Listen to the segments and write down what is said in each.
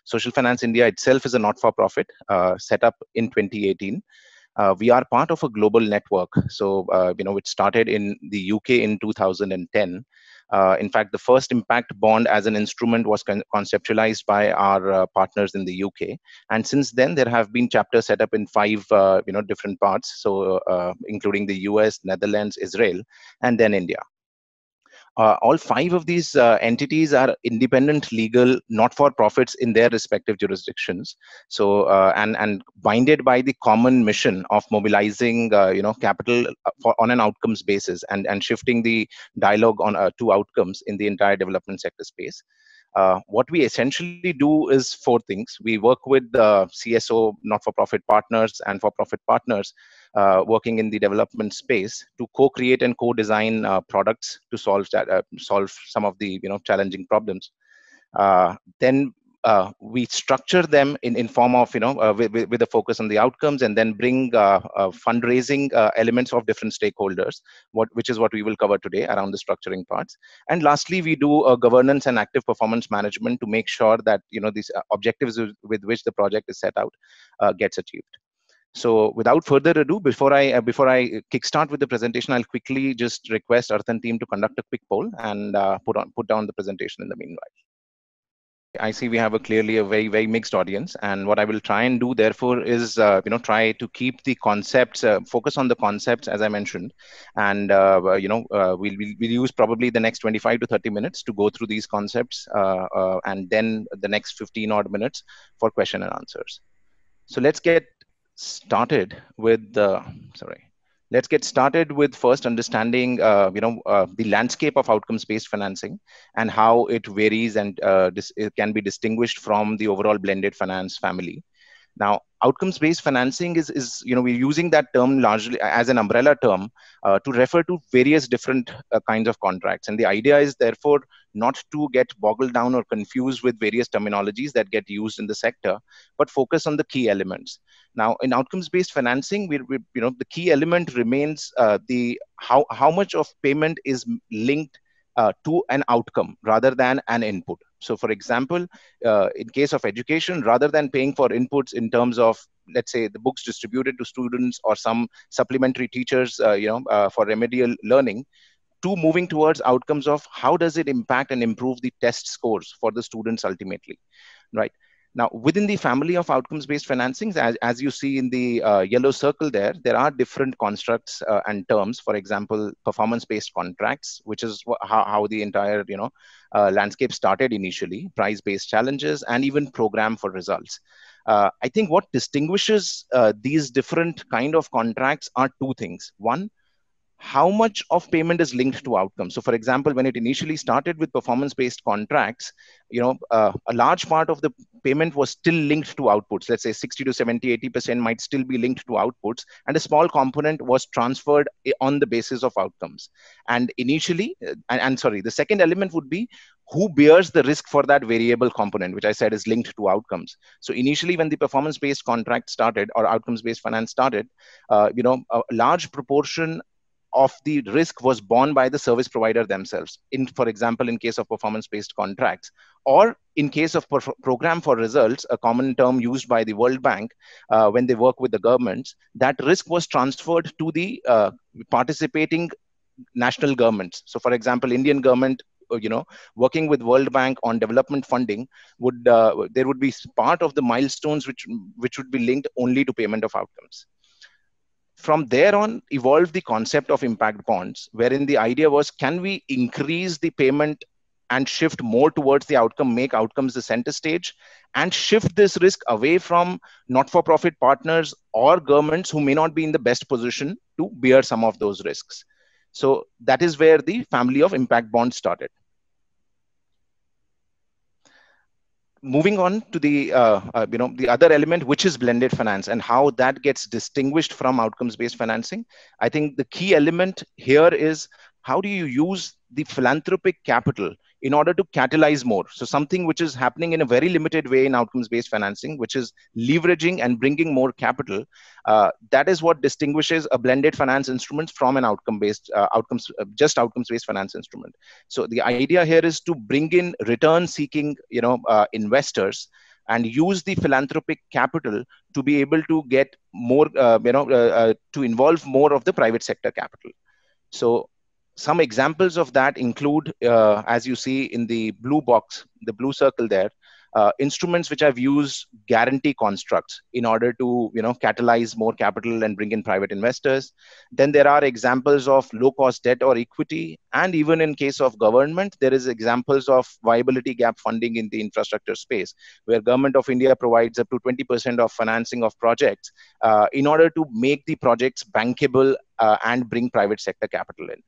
Social Finance India itself is a not-for-profit set up in 2018. We are part of a global network. So, it started in the UK in 2010. In fact, the first impact bond as an instrument was conceptualized by our partners in the UK. And since then, there have been chapters set up in 5, different parts. So, including the US, Netherlands, Israel, and then India. All 5 of these entities are independent legal not-for-profits in their respective jurisdictions. So and binded by the common mission of mobilizing capital on an outcomes basis and shifting the dialogue on to outcomes in the entire development sector space. What we essentially do is 4 things. We work with CSO, not-for-profit partners and for-profit partners working in the development space to co-create and co-design products to solve some of the challenging problems. Then we structure them in form of with a focus on the outcomes, and then bring fundraising elements of different stakeholders, which is what we will cover today around the structuring parts. And lastly, we do governance and active performance management to make sure that these objectives with which the project is set out gets achieved. So without further ado, before I kickstart with the presentation, I'll quickly just request Arthan team to conduct a quick poll and put down the presentation in the meanwhile. I see we have a clearly a very, very mixed audience, and what I will try and do therefore is try to keep the concepts, focus on the concepts as I mentioned, and we'll use probably the next 25 to 30 minutes to go through these concepts, and then the next 15 odd minutes for question and answers. So let's get started with Let's get started with first understanding, the landscape of outcomes-based financing and how it varies and it can be distinguished from the overall blended finance family. Now, outcomes-based financing is we're using that term largely as an umbrella term to refer to various different kinds of contracts. And the idea is therefore not to get boggled down or confused with various terminologies that get used in the sector, but focus on the key elements. Now, in outcomes-based financing, the key element remains how much of payment is linked to an outcome rather than an input. So, for example, in case of education, rather than paying for inputs in terms of, let's say, the books distributed to students or some supplementary teachers, for remedial learning, to moving towards outcomes of how does it impact and improve the test scores for the students ultimately, right? Now, within the family of outcomes-based financings, as you see in the yellow circle there are different constructs and terms. For example, performance-based contracts, which is how the entire landscape started initially, price-based challenges, and even program for results. I think what distinguishes these different kind of contracts are 2 things. One, how much of payment is linked to outcomes. So, for example, when it initially started with performance-based contracts, a large part of the payment was still linked to outputs. Let's say 60 to 70, 80% might still be linked to outputs, and a small component was transferred on the basis of outcomes. And initially, the second element would be who bears the risk for that variable component, which I said is linked to outcomes. So initially, when the performance-based contract started or outcomes-based finance started, a large proportion of the risk was borne by the service provider themselves, for example, in case of performance-based contracts, or in case of program for results, a common term used by the World Bank when they work with the governments, that risk was transferred to the participating national governments. So, for example, Indian government, working with World Bank on development funding, there would be part of the milestones which would be linked only to payment of outcomes. From there on, evolved the concept of impact bonds, wherein the idea was, can we increase the payment and shift more towards the outcome, make outcomes the center stage, and shift this risk away from not-for-profit partners or governments who may not be in the best position to bear some of those risks. So that is where the family of impact bonds started. Moving on to the the other element, which is blended finance, and how that gets distinguished from outcomes-based financing. I think the key element here is, how do you use the philanthropic capital in order to catalyze more? So something which is happening in a very limited way in outcomes-based financing, which is leveraging and bringing more capital. That is what distinguishes a blended finance instrument from an outcomes-based finance instrument. So the idea here is to bring in return-seeking investors and use the philanthropic capital to be able to get more, to involve more of the private sector capital. So some examples of that include, as you see in the blue box, the blue circle there, instruments which have used guarantee constructs in order to, catalyze more capital and bring in private investors. Then there are examples of low cost debt or equity. And even in case of government, there is examples of viability gap funding in the infrastructure space, where Government of India provides up to 20% of financing of projects in order to make the projects bankable and bring private sector capital in.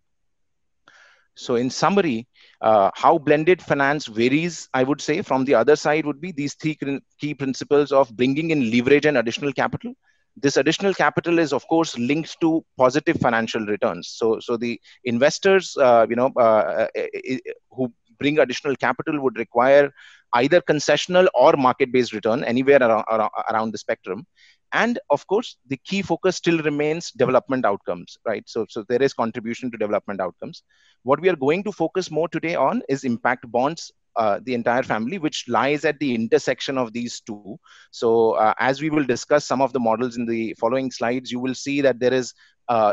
So in summary, how blended finance varies, I would say, from the other side would be these three key principles of bringing in leverage and additional capital. This additional capital is, of course, linked to positive financial returns. So the investors, who bring additional capital would require either concessional or market-based return anywhere around the spectrum. And of course, the key focus still remains development outcomes, right? So there is contribution to development outcomes. What we are going to focus more today on is impact bonds, the entire family, which lies at the intersection of these two. So as we will discuss some of the models in the following slides, you will see that there is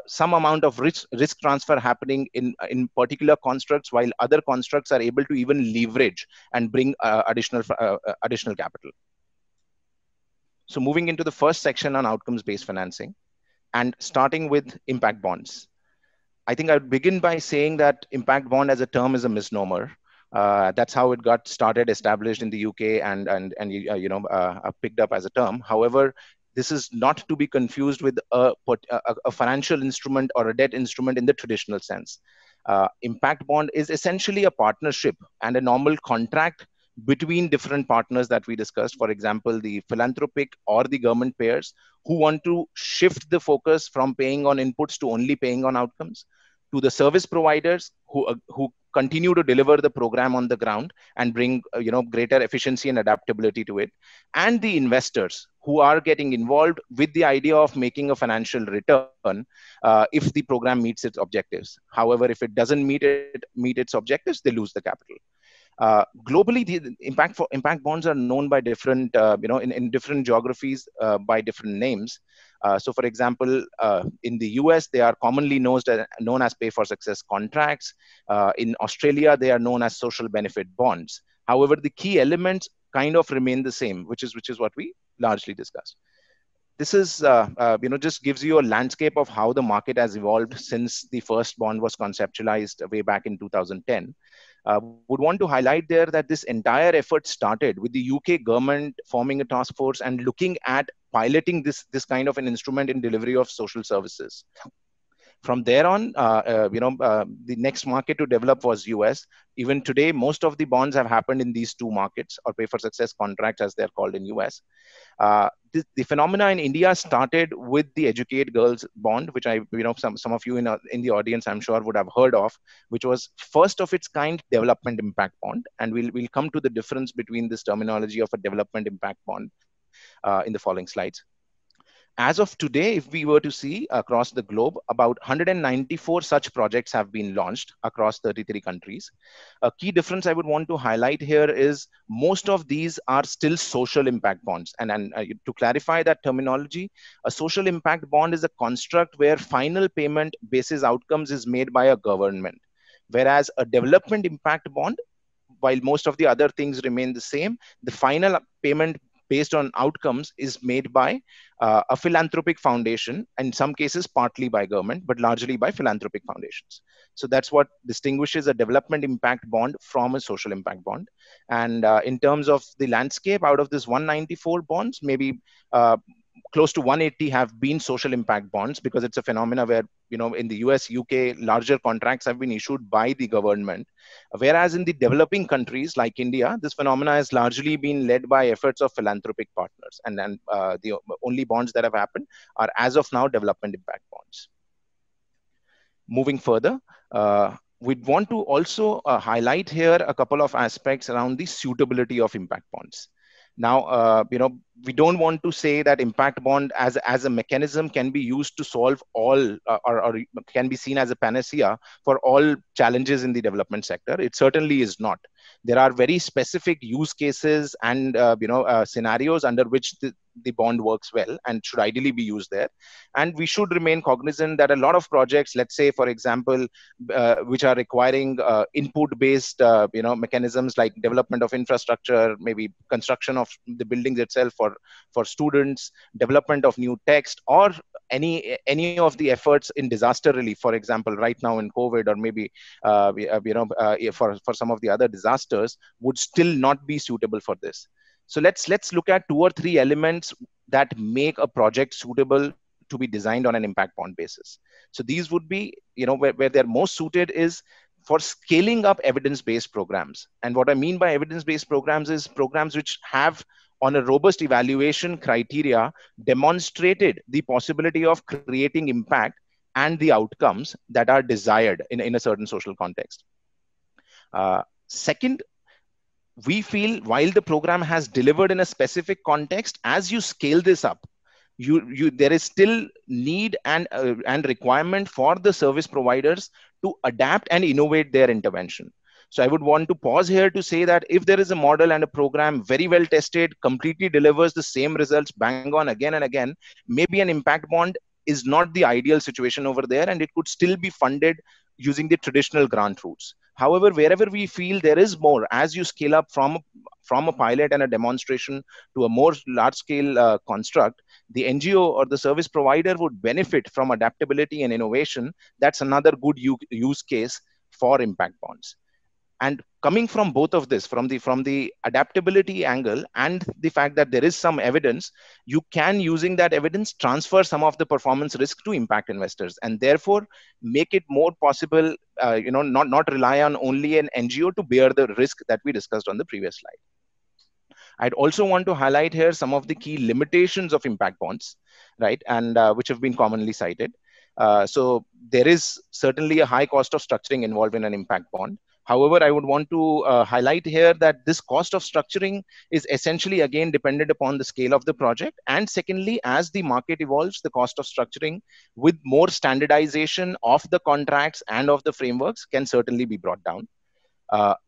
some amount of risk transfer happening in particular constructs, while other constructs are able to even leverage and bring additional capital. So moving into the first section on outcomes-based financing and starting with impact bonds. I think I would begin by saying that impact bond as a term is a misnomer. That's how it got started, established in the UK, and picked up as a term. However, this is not to be confused with a financial instrument or a debt instrument in the traditional sense. Impact bond is essentially a partnership and a normal contract between different partners that we discussed. For example, the philanthropic or the government payers who want to shift the focus from paying on inputs to only paying on outcomes, to the service providers who continue to deliver the program on the ground and bring greater efficiency and adaptability to it, and the investors who are getting involved with the idea of making a financial return if the program meets its objectives. However, if it doesn't meet its objectives, they lose the capital. Globally, the impact bonds are known by different, in different geographies by different names. So, for example, in the US, they are commonly known as pay for success contracts. In Australia, they are known as social benefit bonds. However, the key elements kind of remain the same, which is what we largely discussed. This is, just gives you a landscape of how the market has evolved since the first bond was conceptualized way back in 2010. Would want to highlight there that this entire effort started with the UK government forming a task force and looking at piloting this kind of an instrument in delivery of social services. From there on, the next market to develop was US. Even today, most of the bonds have happened in these two markets, or pay for success contracts as they're called in US. The phenomena in India started with the Educate Girls bond, which some of you in the audience, I'm sure, would have heard of, which was first of its kind development impact bond. And we'll come to the difference between this terminology of a development impact bond in the following slides. As of today, if we were to see across the globe, about 194 such projects have been launched across 33 countries. A key difference I would want to highlight here is most of these are still social impact bonds. And to clarify that terminology, a social impact bond is a construct where final payment basis outcomes is made by a government. Whereas a development impact bond, while most of the other things remain the same, the final payment based on outcomes is made by a philanthropic foundation, in some cases partly by government, but largely by philanthropic foundations. So that's what distinguishes a development impact bond from a social impact bond. And in terms of the landscape, out of this 194 bonds, maybe close to 180 have been social impact bonds, because it's a phenomena where, in the US, UK, larger contracts have been issued by the government. Whereas in the developing countries like India, this phenomena has largely been led by efforts of philanthropic partners. And then the only bonds that have happened are, as of now, development impact bonds. Moving further, we'd want to also highlight here a couple of aspects around the suitability of impact bonds. Now, we don't want to say that impact bond as a mechanism can be used to solve all or can be seen as a panacea for all challenges in the development sector. It certainly is not. There are very specific use cases and scenarios under which the bond works well and should ideally be used there. And we should remain cognizant that a lot of projects, let's say for example, which are requiring input based mechanisms like development of infrastructure, maybe construction of the buildings itself for students, development of new text, or any of the efforts in disaster relief, for example right now in COVID, or maybe for some of the other disasters, would still not be suitable for this. So let's look at 2 or 3 elements that make a project suitable to be designed on an impact bond basis. So these would be, where they're most suited is for scaling up evidence-based programs. And what I mean by evidence-based programs is programs which have, on a robust evaluation criteria, demonstrated the possibility of creating impact and the outcomes that are desired in a certain social context. Second, we feel while the program has delivered in a specific context, as you scale this up, there is still need and requirement for the service providers to adapt and innovate their intervention. So I would want to pause here to say that if there is a model and a program very well tested, completely delivers the same results bang on again and again, maybe an impact bond is not the ideal situation over there, and it could still be funded using the traditional grant routes. However, wherever we feel there is more, as you scale up from a pilot and a demonstration to a more large scale construct, the NGO or the service provider would benefit from adaptability and innovation. That's another good use case for impact bonds. And coming from both of this, from the adaptability angle and the fact that there is some evidence, you can, using that evidence, transfer some of the performance risk to impact investors, and therefore make it more possible, not rely on only an NGO to bear the risk that we discussed on the previous slide. I'd also want to highlight here some of the key limitations of impact bonds, right, and which have been commonly cited. So there is certainly a high cost of structuring involved in an impact bond. However, I would want to highlight here that this cost of structuring is essentially again dependent upon the scale of the project. And secondly, as the market evolves, the cost of structuring with more standardization of the contracts and of the frameworks can certainly be brought down.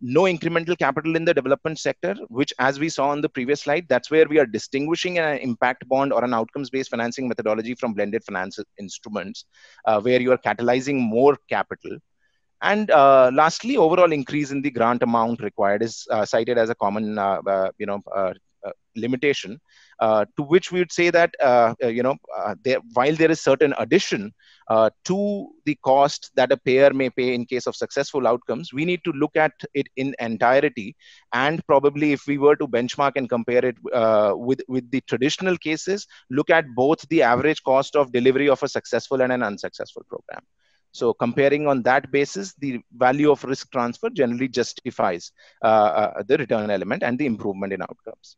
No incremental capital in the development sector, which, as we saw on the previous slide, that's where we are distinguishing an impact bond or an outcomes-based financing methodology from blended finance instruments, where you are catalyzing more capital. And lastly, overall increase in the grant amount required is cited as a common, limitation, to which we would say that, while there is certain addition to the cost that a payer may pay in case of successful outcomes, we need to look at it in entirety. And probably if we were to benchmark and compare it with the traditional cases, look at both the average cost of delivery of a successful and an unsuccessful program. So comparing on that basis, the value of risk transfer generally justifies the return element and the improvement in outcomes.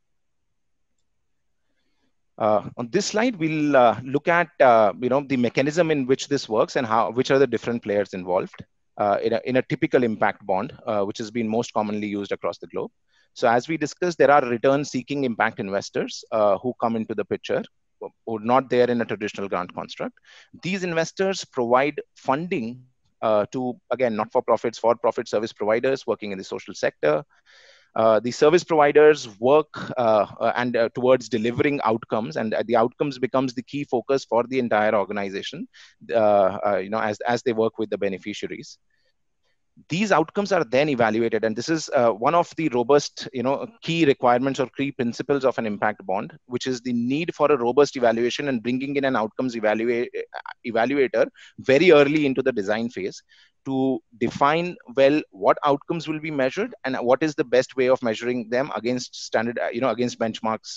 On this slide, we'll look at the mechanism in which this works and which are the different players involved in a typical impact bond, which has been most commonly used across the globe. So as we discussed, there are return-seeking impact investors who come into the picture, who are not there in a traditional grant construct. These investors provide funding to, again, not-for-profits, for-profit service providers working in the social sector. The service providers work towards delivering outcomes, and the outcomes becomes the key focus for the entire organization, as they work with the beneficiaries. These outcomes are then evaluated, and this is one of the robust, key requirements or key principles of an impact bond, which is the need for a robust evaluation and bringing in an outcomes evaluator very early into the design phase to define well what outcomes will be measured and what is the best way of measuring them against standard, against benchmarks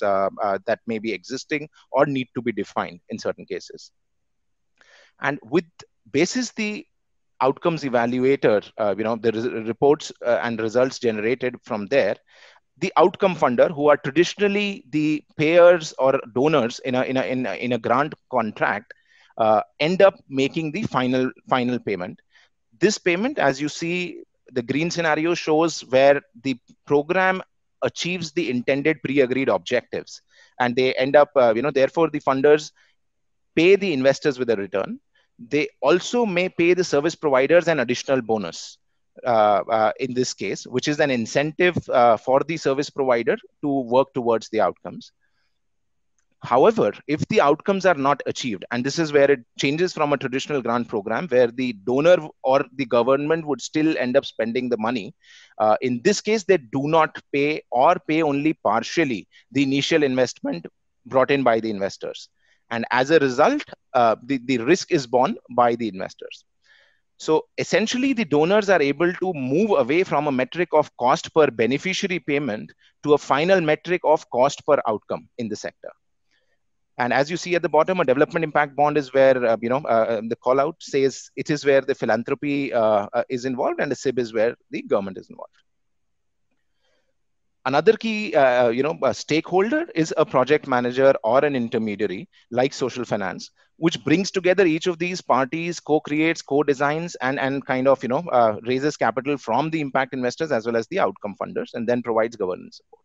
that may be existing or need to be defined in certain cases. And with basis the outcomes evaluator, the reports and results generated from there, the outcome funder, who are traditionally the payers or donors in a grant contract, end up making the final payment. This payment, as you see, the green scenario shows where the program achieves the intended pre-agreed objectives. and they end up, therefore the funders pay the investors with a return. They also may pay the service providers an additional bonus. In this case, which is an incentive for the service provider to work towards the outcomes. However, if the outcomes are not achieved, and this is where it changes from a traditional grant program where the donor or the government would still end up spending the money, in this case, they do not pay or pay only partially the initial investment brought in by the investors. And as a result, the risk is borne by the investors. So essentially, the donors are able to move away from a metric of cost per beneficiary payment to a final metric of cost per outcome in the sector. And as you see at the bottom, a development impact bond is where, the call out says it is where the philanthropy is involved, and the SIB is where the government is involved. Another key, stakeholder is a project manager or an intermediary like social finance, which brings together each of these parties, co-creates, co-designs, and kind of, raises capital from the impact investors as well as the outcome funders, and then provides governance support.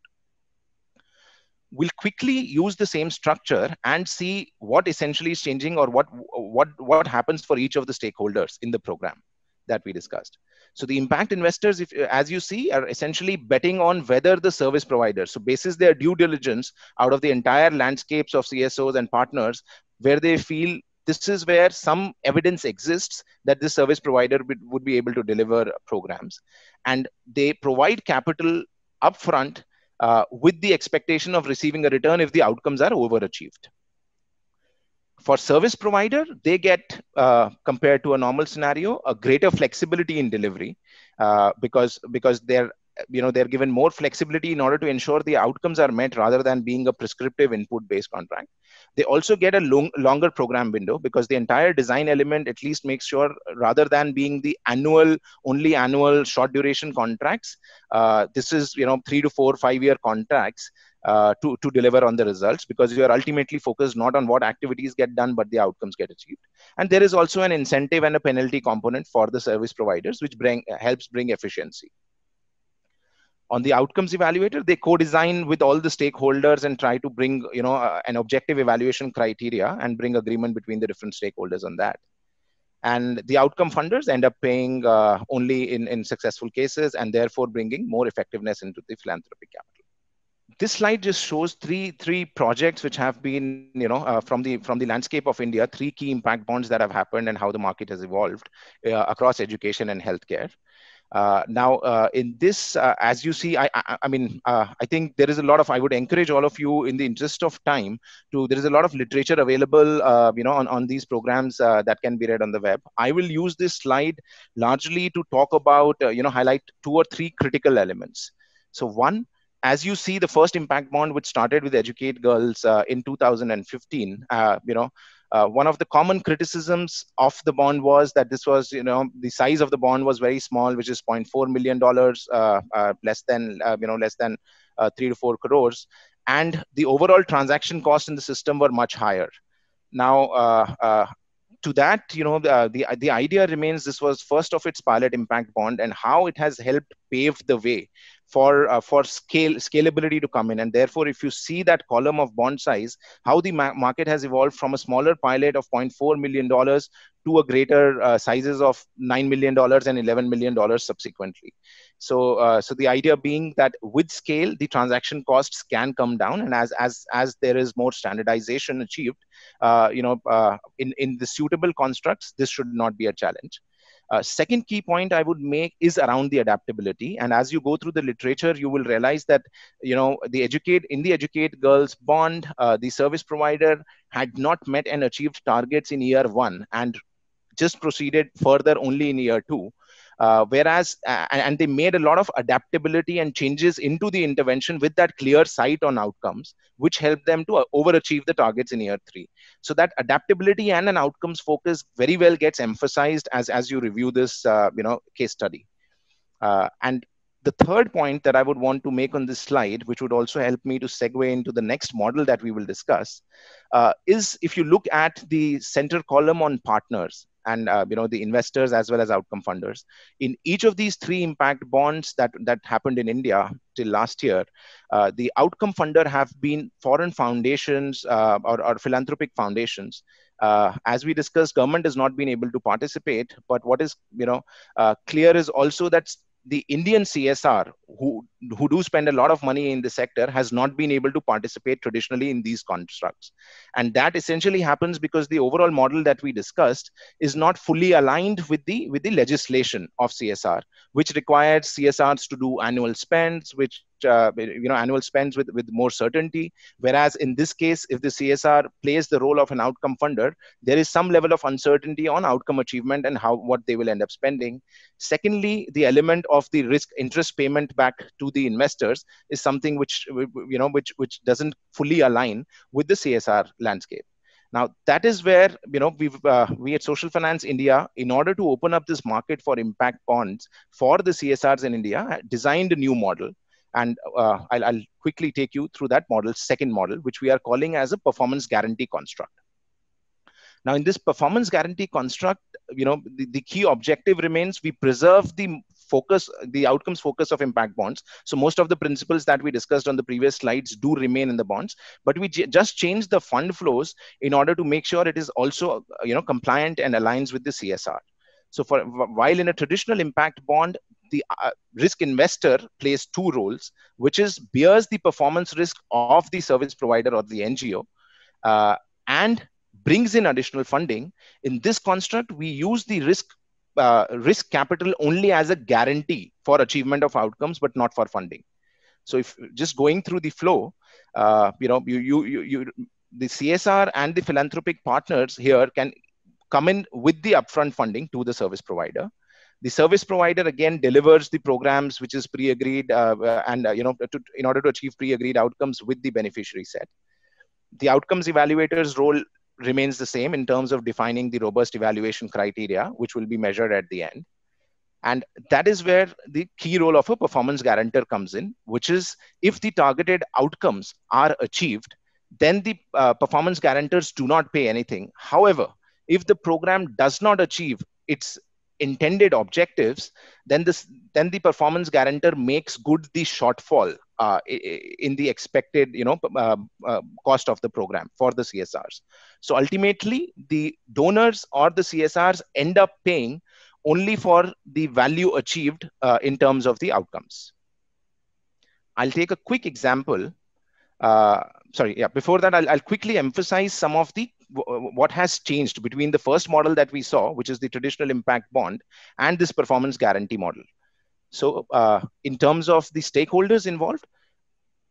We'll quickly use the same structure and see what essentially is changing, or what happens for each of the stakeholders in the program that we discussed. So the impact investors, if as you see, are essentially betting on whether the service provider, so basis their due diligence out of the entire landscapes of CSOs and partners, where they feel this is where some evidence exists that this service provider would be able to deliver programs, and they provide capital upfront with the expectation of receiving a return if the outcomes are overachieved. For service provider, they get, compared to a normal scenario, a greater flexibility in delivery, because they're given more flexibility in order to ensure the outcomes are met rather than being a prescriptive input-based contract. They also get a longer program window, because the entire design element at least makes sure, rather than being the only annual short duration contracts, this is 3 to 4, 5-year contracts to deliver on the results, because you are ultimately focused not on what activities get done, but the outcomes get achieved. And there is also an incentive and a penalty component for the service providers, which helps bring efficiency. On the outcomes evaluator, they co-design with all the stakeholders and try to bring an objective evaluation criteria and bring agreement between the different stakeholders on that. And the outcome funders end up paying only in successful cases, and therefore bringing more effectiveness into the philanthropic capital. This slide just shows three projects which have been, from the landscape of India, 3 key impact bonds that have happened, and how the market has evolved across education and healthcare. Now, in this, as you see, I think there is a lot of, I would encourage all of you, in the interest of time, there is a lot of literature available, on these programs that can be read on the web. I will use this slide largely to talk about, highlight 2 or 3 critical elements. So one, as you see, the first impact bond, which started with Educate Girls in 2015, one of the common criticisms of the bond was that this was, the size of the bond was very small, which is $0.4 million, less than 3 to 4 crores. And the overall transaction cost in the system were much higher. Now, to that, the idea remains this was first of its pilot impact bond, and how it has helped pave the way for scalability to come in. And therefore, if you see that column of bond size, how the market has evolved from a smaller pilot of $0.4 million to a greater sizes of $9 million and $11 million subsequently. So the idea being that with scale, the transaction costs can come down, and as there is more standardization achieved, in the suitable constructs, this should not be a challenge. Second key point I would make is around the adaptability. And as you go through the literature, you will realize that, the Educate Girls bond, the service provider had not met and achieved targets in year 1 and just proceeded further only in year 2. Whereas they made a lot of adaptability and changes into the intervention with that clear sight on outcomes, which helped them to overachieve the targets in year 3. So that adaptability and an outcomes focus very well gets emphasized as you review this case study. And the third point that I would want to make on this slide, which would also help me to segue into the next model that we will discuss, is if you look at the center column on partners, and the investors as well as outcome funders. In each of these three impact bonds that happened in India till last year, the outcome funder have been foreign foundations, or philanthropic foundations. As we discussed, government has not been able to participate, but what is clear is also that the Indian CSR, who do spend a lot of money in the sector, has not been able to participate traditionally in these constructs. And that essentially happens because the overall model that we discussed is not fully aligned with the legislation of CSR, which requires CSRs to do annual spends, which annual spends with more certainty. Whereas in this case, if the CSR plays the role of an outcome funder, there is some level of uncertainty on outcome achievement and what they will end up spending. Secondly, the element of the risk interest payment back to the investors is something which doesn't fully align with the CSR landscape. Now, that is where we at Social Finance India, in order to open up this market for impact bonds for the CSRs in India, designed a new model. And I'll quickly take you through that model, second model, which we are calling as a performance guarantee construct. Now, in this performance guarantee construct, the key objective remains: we preserve the outcomes focus of impact bonds. So most of the principles that we discussed on the previous slides do remain in the bonds, but we just change the fund flows in order to make sure it is also compliant and aligns with the CSR. So while in a traditional impact bond, the risk investor plays two roles, which is bears the performance risk of the service provider or the NGO, and brings in additional funding. In this construct, we use the risk capital only as a guarantee for achievement of outcomes, but not for funding. So if just going through the flow, the CSR and the philanthropic partners here can come in with the upfront funding to the service provider. The service provider again delivers the programs which is pre-agreed, in order to achieve pre-agreed outcomes with the beneficiary set. The outcomes evaluator's role remains the same in terms of defining the robust evaluation criteria, which will be measured at the end. And that is where the key role of a performance guarantor comes in, which is if the targeted outcomes are achieved, then the performance guarantors do not pay anything. However, if the program does not achieve its intended objectives, then the performance guarantor makes good the shortfall in the expected cost of the program for the CSRs. So ultimately, the donors or the CSRs end up paying only for the value achieved in terms of the outcomes. I'll take a quick example. Before that, I'll quickly emphasize some of what has changed between the first model that we saw, which is the traditional impact bond, and this performance guarantee model. So in terms of the stakeholders involved,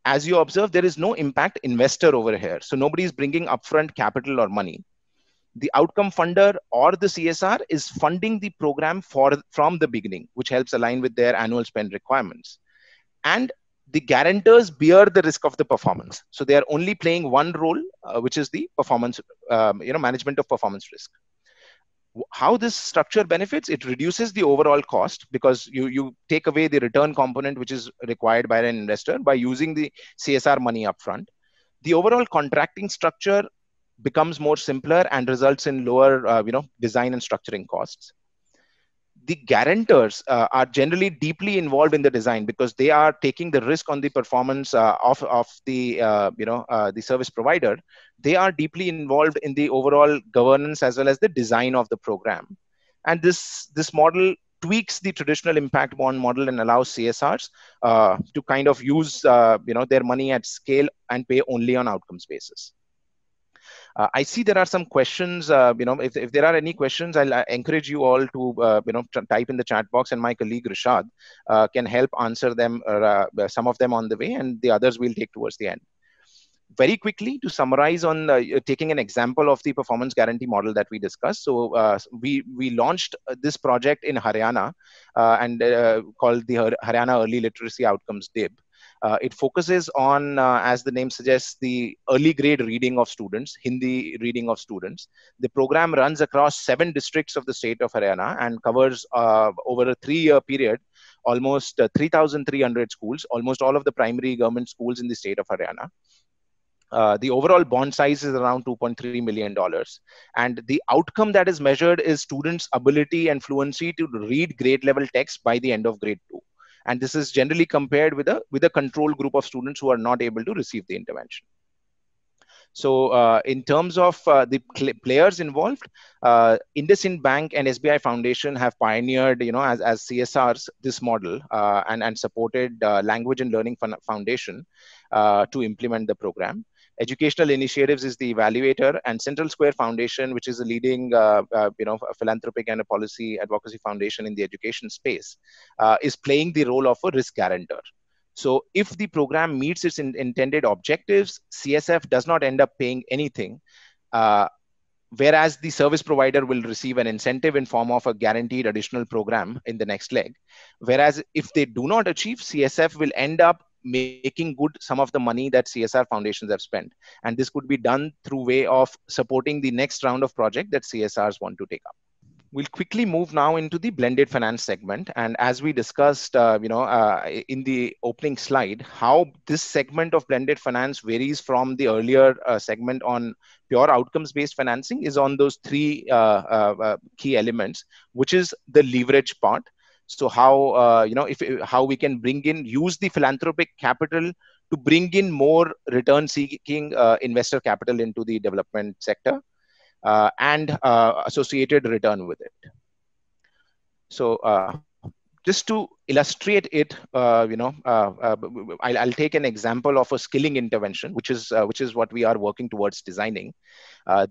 as you observe, there is no impact investor over here. So nobody is bringing upfront capital or money. The outcome funder or the CSR is funding the program from the beginning, which helps align with their annual spend requirements. And the guarantors bear the risk of the performance. So they are only playing one role, which is the performance, management of performance risk. How this structure benefits, it reduces the overall cost because you take away the return component, which is required by an investor by using the CSR money upfront. The overall contracting structure becomes more simpler and results in lower, design and structuring costs. The guarantors are generally deeply involved in the design because they are taking the risk on the performance of the the service provider. They are deeply involved in the overall governance as well as the design of the program. And this model tweaks the traditional impact bond model and allows CSRs to kind of use their money at scale and pay only on outcomes basis. I see there are some questions. If there are any questions, I'll encourage you all to type in the chat box, and my colleague Rishad can help answer them, some of them on the way, and the others we'll take towards the end. Very quickly, to summarize on taking an example of the performance guarantee model that we discussed. So we launched this project in Haryana and called the Haryana Early Literacy Outcomes DIB. It focuses on, as the name suggests, the early grade reading of students, Hindi reading of students. The program runs across 7 districts of the state of Haryana and covers over a 3-year period, almost 3,300 schools, almost all of the primary government schools in the state of Haryana. The overall bond size is around $2.3 million. And the outcome that is measured is students' ability and fluency to read grade level text by the end of grade 2. And this is generally compared with a control group of students who are not able to receive the intervention. So in terms of the players involved, IndusInd Bank and SBI Foundation have pioneered, as CSRs, this model and supported Language and Learning Foundation to implement the program. Educational Initiatives is the evaluator, and Central Square Foundation, which is a leading, a philanthropic and a policy advocacy foundation in the education space, is playing the role of a risk guarantor. So if the program meets its intended objectives, CSF does not end up paying anything, whereas the service provider will receive an incentive in form of a guaranteed additional program in the next leg. Whereas if they do not achieve, CSF will end up making good some of the money that CSR foundations have spent. And this could be done through way of supporting the next round of project that CSRs want to take up. We'll quickly move now into the blended finance segment. And as we discussed, in the opening slide, how this segment of blended finance varies from the earlier segment on pure outcomes-based financing is on those three key elements, which is the leverage part. So how, how we can use the philanthropic capital to bring in more return-seeking investor capital into the development sector. And associated return with it. So just to illustrate it, I'll take an example of a skilling intervention, which is what we are working towards designing.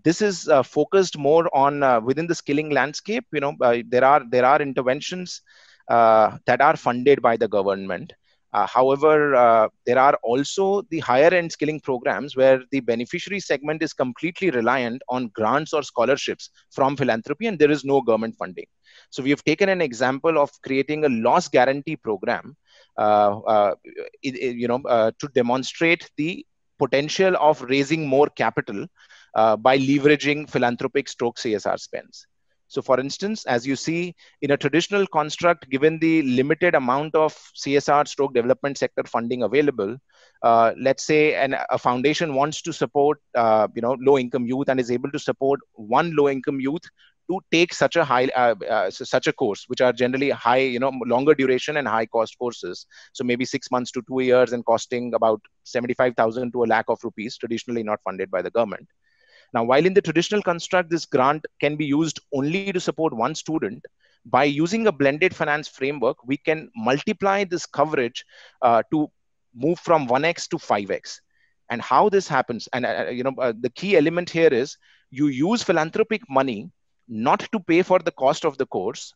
This is focused more on within the skilling landscape. There are interventions that are funded by the government. However, there are also the higher end skilling programs where the beneficiary segment is completely reliant on grants or scholarships from philanthropy, and there is no government funding. So we have taken an example of creating a loss guarantee program, to demonstrate the potential of raising more capital by leveraging philanthropic stroke CSR spends. So for instance, as you see in a traditional construct, given the limited amount of CSR stroke development sector funding available, let's say a foundation wants to support, low income youth and is able to support one low income youth to take such a course, which are generally high, longer duration and high cost courses. So maybe 6 months to 2 years and costing about 75,000 to a lakh of rupees, traditionally not funded by the government. Now, while in the traditional construct, this grant can be used only to support one student, by using a blended finance framework, we can multiply this coverage to move from 1x to 5x. And how this happens, and the key element here is you use philanthropic money not to pay for the cost of the course,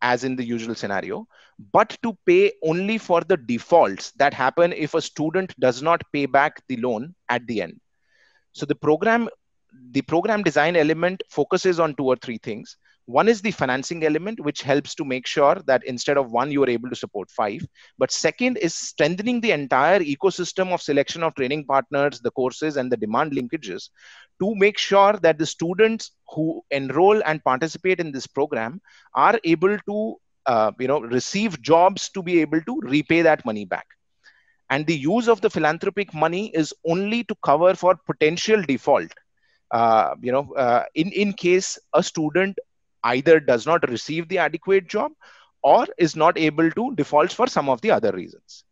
as in the usual scenario, but to pay only for the defaults that happen if a student does not pay back the loan at the end. So the program design element focuses on 2 or 3 things. One is the financing element, which helps to make sure that instead of 1, you are able to support 5. But second is strengthening the entire ecosystem of selection of training partners, the courses, and the demand linkages to make sure that the students who enroll and participate in this program are able to receive jobs to be able to repay that money back. And the use of the philanthropic money is only to cover for potential default. In case a student either does not receive the adequate job or is not able to default for some of the other reasons.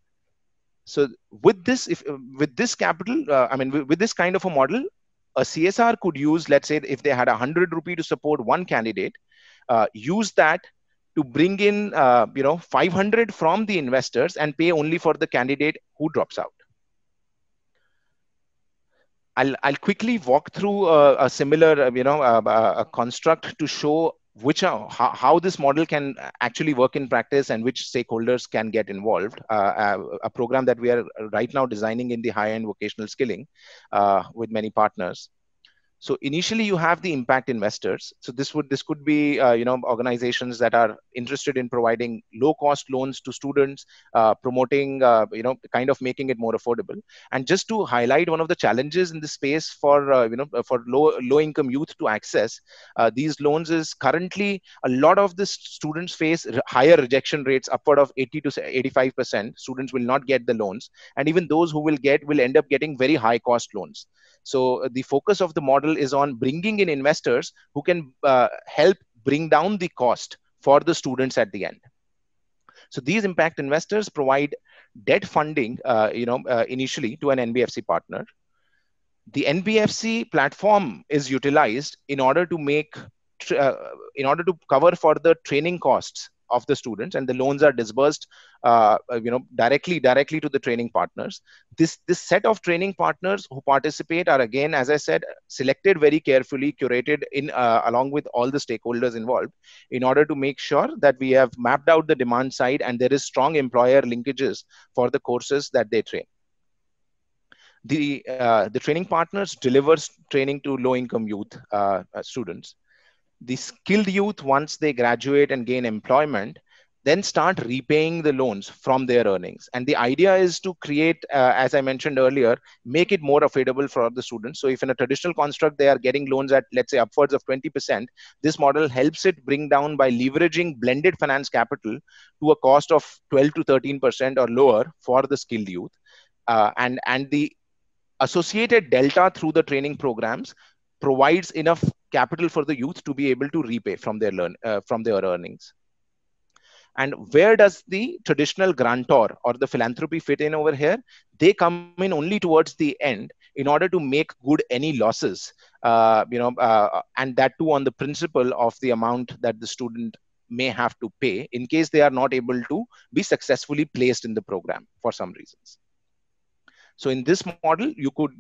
So with this, with this capital, with this kind of a model, a CSR could use, let's say, if they had 100 rupee to support one candidate, use that to bring in 500 from the investors and pay only for the candidate who drops out. I'll quickly walk through a similar a construct to show how this model can actually work in practice and which stakeholders can get involved. A program that we are right now designing in the high-end vocational skilling with many partners. So initially you have the impact investors. So this could be organizations that are interested in providing low cost loans to students, promoting kind of making it more affordable. And just to highlight one of the challenges in this space for for low income youth to access these loans is currently a lot of the students face higher rejection rates, upward of 80 to 85%. Students will not get the loans, and even those who will end up getting very high cost loans. So the focus of the model is on bringing in investors who can help bring down the cost for the students at the end. So these impact investors provide debt funding, initially to an NBFC partner. The NBFC platform is utilized in order to in order to cover for the training costs of the students, and the loans are disbursed directly to the training partners. This set of training partners who participate are, again, as I said, selected very carefully, curated in along with all the stakeholders involved, in order to make sure that we have mapped out the demand side and there is strong employer linkages for the courses that they train. The training partners delivers training to low income youth students. The skilled youth, once they graduate and gain employment, then start repaying the loans from their earnings. And the idea is to create, as I mentioned earlier, make it more affordable for the students. So if in a traditional construct they are getting loans at, let's say, upwards of 20%, this model helps it bring down by leveraging blended finance capital to a cost of 12 to 13% or lower for the skilled youth. And the associated delta through the training programs provides enough capital for the youth to be able to repay from their earnings. And where does the traditional grantor or the philanthropy fit in over here? They come in only towards the end in order to make good any losses, and that too on the principle of the amount that the student may have to pay in case they are not able to be successfully placed in the program for some reasons. So in this model, you could,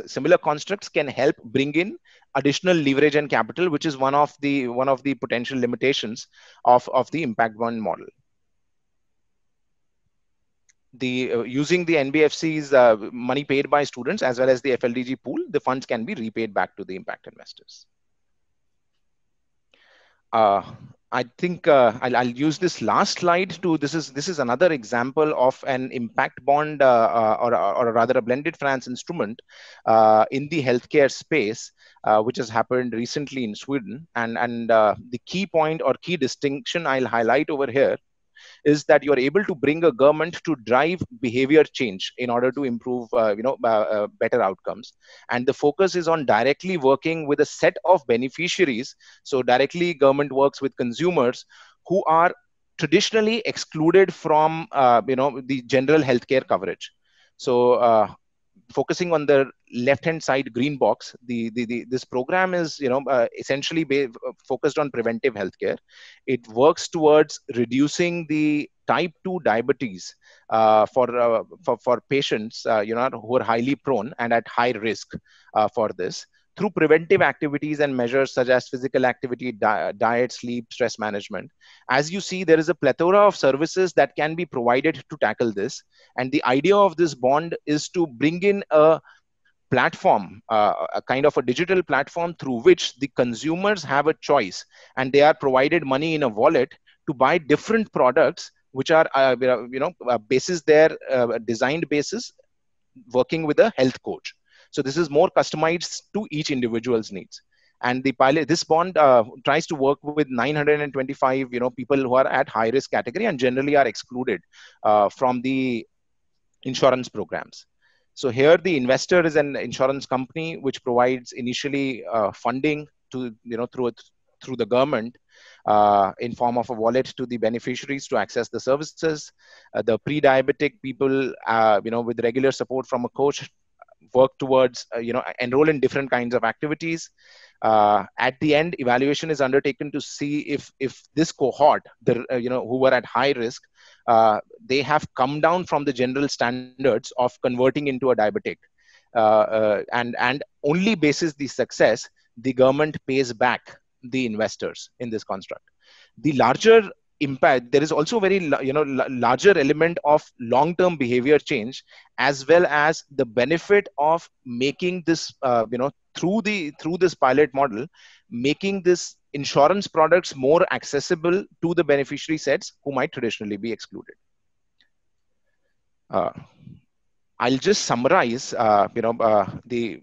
similar constructs can help bring in additional leverage and capital, which is one of the potential limitations of the impact bond model. Using the NBFC's money paid by students as well as the FLDG pool, the funds can be repaid back to the impact investors. I think I'll use this last slide to, this is another example of an impact bond or rather a blended finance instrument in the healthcare space, which has happened recently in Sweden. And the key point or key distinction I'll highlight over here is that you're able to bring a government to drive behavior change in order to improve better outcomes. And the focus is on directly working with a set of beneficiaries. So directly government works with consumers who are traditionally excluded from the general healthcare coverage. So focusing on the left hand side green box, this program is essentially focused on preventive healthcare. It works towards reducing the type 2 diabetes for patients who are highly prone and at high risk for this, through preventive activities and measures such as physical activity, diet, sleep, stress management. As you see, there is a plethora of services that can be provided to tackle this. And the idea of this bond is to bring in a platform, a kind of a digital platform through which the consumers have a choice, and they are provided money in a wallet to buy different products, which are basis their designed basis, working with a health coach. So this is more customized to each individual's needs. And this bond tries to work with 925 people who are at high risk category and generally are excluded from the insurance programs. So here the investor is an insurance company which provides initially funding to through the government in form of a wallet to the beneficiaries to access the services. The pre-diabetic people, with regular support from a coach, work towards enroll in different kinds of activities. At the end, evaluation is undertaken to see if this cohort, who were at high risk, they have come down from the general standards of converting into a diabetic, and only basis the success, the government pays back the investors in this construct. The larger impact, there is also very larger element of long-term behavior change, as well as the benefit of making this through this pilot model, making this insurance products more accessible to the beneficiary sets who might traditionally be excluded. uh, I'll just summarize.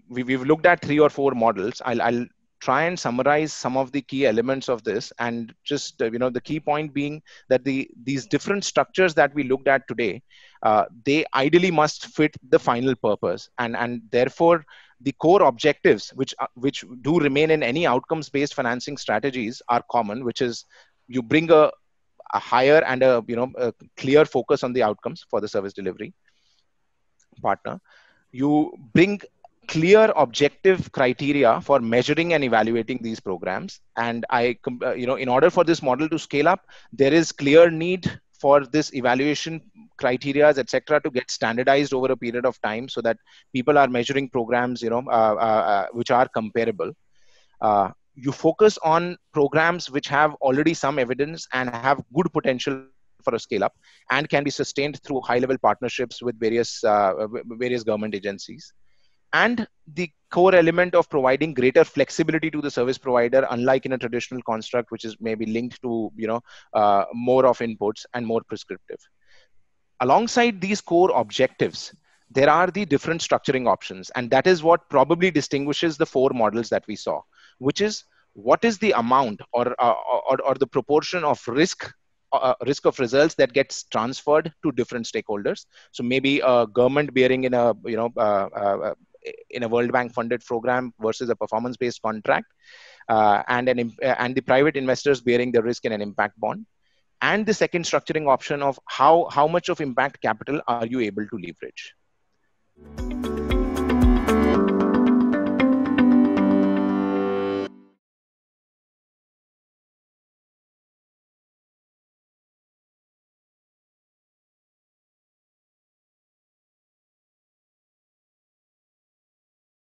We've looked at 3 or 4 models. I'll try and summarize some of the key elements of this, and just the key point being that these different structures that we looked at today, they ideally must fit the final purpose, and therefore the core objectives which do remain in any outcomes based financing strategies are common, which is you bring a higher and a clear focus on the outcomes for the service delivery partner. You bring clear objective criteria for measuring and evaluating these programs. And in order for this model to scale up, there is clear need for this evaluation criteria, etc., to get standardized over a period of time, so that people are measuring programs, which are comparable. You focus on programs which have already some evidence and have good potential for a scale up, and can be sustained through high level partnerships with various government agencies. And the core element of providing greater flexibility to the service provider, unlike in a traditional construct which is maybe linked to more of inputs and more prescriptive. Alongside these core objectives, there are the different structuring options, and that is what probably distinguishes the 4 models that we saw, which is what is the amount or the proportion of risk of results that gets transferred to different stakeholders. So maybe a government bearing in a World Bank funded program versus a performance based contract, and the private investors bearing the risk in an impact bond. And the second structuring option of how much of impact capital are you able to leverage.